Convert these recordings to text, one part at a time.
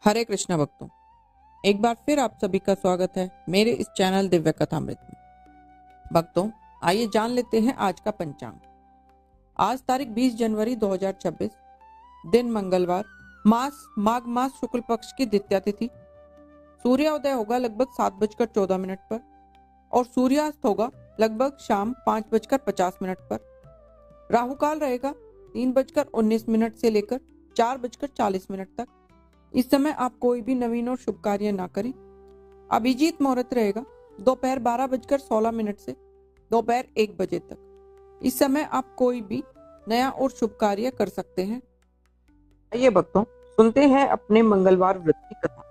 हरे कृष्णा भक्तों, एक बार फिर आप सभी का स्वागत है मेरे इस चैनल दिव्य कथामृत में। भक्तों, आइए जान लेते हैं आज का पंचांग। आज तारीख 20 जनवरी 2026, दिन मंगलवार, मास माघ मास शुक्ल पक्ष की द्वितीया तिथि। सूर्योदय होगा लगभग 7:14 पर और सूर्यास्त होगा लगभग शाम 5:50 पर। राहु काल रहेगा 3:19 से लेकर 4:40 तक। इस समय आप कोई भी नवीन और शुभ कार्य ना करें। अभिजीत मुहूर्त रहेगा दोपहर 12:16 से दोपहर 1 बजे तक। इस समय आप कोई भी नया और शुभ कार्य कर सकते हैं। आइए भक्तों, सुनते हैं अपने मंगलवार व्रत की कथा।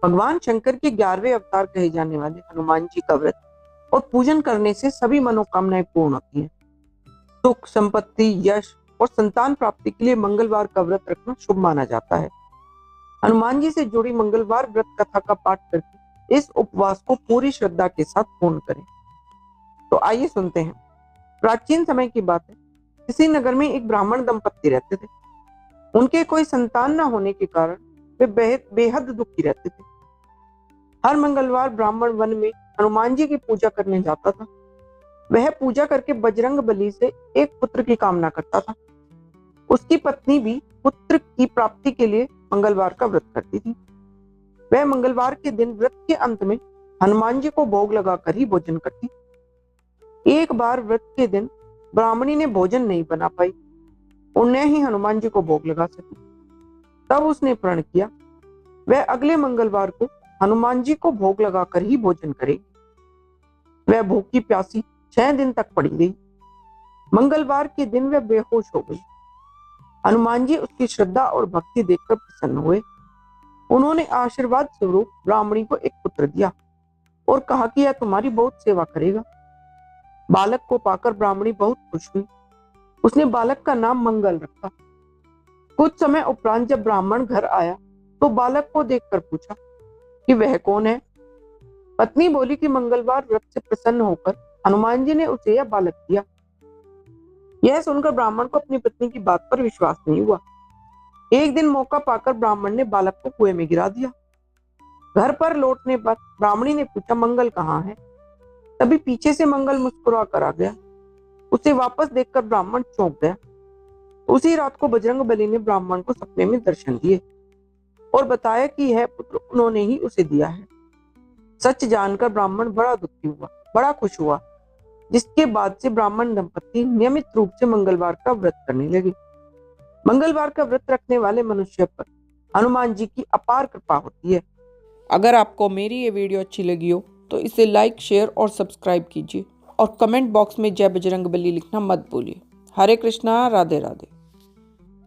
भगवान शंकर के 11वें अवतार कहे जाने वाले हनुमान जी का व्रत और पूजन करने से सभी मनोकामनाएं पूर्ण होती हैं। सुख, संपत्ति, यश और संतान प्राप्ति के लिए मंगलवार का व्रत रखना शुभ माना जाता है। हनुमान जी से जुड़ी मंगलवार व्रत कथा का पाठ करके इस उपवास को पूरी श्रद्धा के साथ पूर्ण करें। तो आइए सुनते हैं। प्राचीन समय की बात है, किसी नगर में एक ब्राह्मण दंपत्ति रहते थे। उनके कोई संतान न होने के कारण वे बेहद दुखी रहते थे। हर मंगलवार ब्राह्मण वन में हनुमान जी की पूजा करने जाता था। वह पूजा करके बजरंग बली से एक पुत्र की कामना करता था। उसकी पत्नी भी पुत्र की प्राप्ति के लिए मंगलवार का व्रत करती थी। वह मंगलवार के दिन व्रत के अंत में हनुमान जी को भोग लगाकर ही भोजन करती। एक बार व्रत के दिन ब्राह्मणी ने भोजन नहीं बना पाई और न ही हनुमान जी को भोग लगा सकी। तब उसने प्रण किया वह अगले मंगलवार को हनुमान जी को भोग लगाकर ही भोजन करेगी। वह भूखी प्यासी 6 दिन तक पड़ी रही। मंगलवार के दिन वह बेहोश हो गई। हनुमान जी उसकी श्रद्धा और भक्ति देखकर प्रसन्न हुए। उन्होंने आशीर्वाद स्वरूप ब्राह्मणी को एक पुत्र दिया और कहा कि यह तुम्हारी बहुत सेवा करेगा। बालक को पाकर ब्राह्मणी बहुत खुश हुई। उसने बालक का नाम मंगल रखा। कुछ समय उपरांत जब ब्राह्मण घर आया तो बालक को देखकर पूछा कि वह कौन है। पत्नी बोली कि मंगलवार व्रत से प्रसन्न होकर हनुमान जी ने उसे यह बालक दिया। यह सुनकर ब्राह्मण को अपनी पत्नी की बात पर विश्वास नहीं हुआ। एक दिन मौका पाकर ब्राह्मण ने बालक को कुएं में गिरा दिया। घर पर लौटने पर ब्राह्मणी ने पूछा, मंगल कहाँ है? तभी पीछे से मंगल मुस्कुरा कर आ गया। उसे वापस देखकर ब्राह्मण चौंक गया। उसी रात को बजरंग बली ने ब्राह्मण को सपने में दर्शन दिए और बताया कि यह पुत्र उन्होंने ही उसे दिया है। सच जानकर ब्राह्मण बड़ा दुखी हुआ, बड़ा खुश हुआ, जिसके बाद से ब्राह्मण दंपत्ति नियमित रूप से मंगलवार का व्रत करने लगे। मंगलवार का व्रत रखने वाले मनुष्य पर हनुमान जी की अपार कृपा होती है। अगर आपको मेरी ये वीडियो अच्छी लगी हो तो इसे लाइक, शेयर और सब्सक्राइब कीजिए और कमेंट बॉक्स में जय बजरंग बली लिखना मत भूलिए। हरे कृष्णा, राधे राधे।